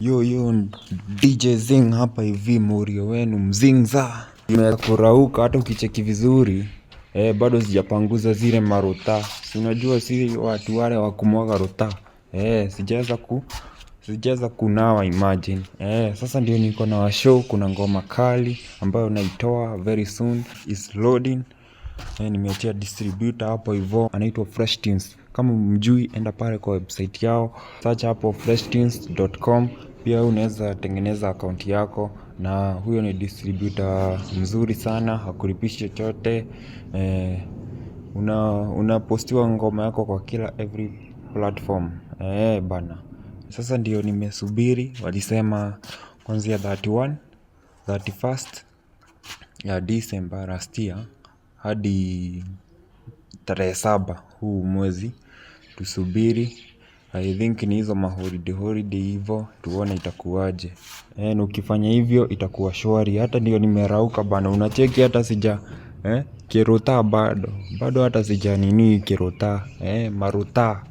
Yo DJ Zing hapa hivi, Morio wenu mzingza. Imekurauka hata ukicheki vizuri. Bado sijapanguza zile marota. Si unajua si watu wale wa kumwaga rota. Sijaweza kunawa, imagine. Sasa ndio niko na show, kuna ngoma kali ambayo naitoa very soon, is loading. Nimeachia distributor hapo hivyo, anaitwa Fresh Tunes. Kama mjui, enda pale kwa website yao, search hapo freshtunes.com. Pia unaweza tengeneza account yako, na huyo ni distributor mzuri sana, hakulipishi chochote. Unapostiwa ngoma yako kwa kila every platform. Bana. Sasa ndio nimesubiri, walisema kuanzia 31st ya December last year hadi tarehe 7 huu mwezi tusubiri. I think ni hizo holiday hivyo, tuone itakuwaje. Na ukifanya hivyo itakuwa shwari. Hata ndio nimerauka bana, unacheki hata sija kirota bado hata sija nini kirota marota.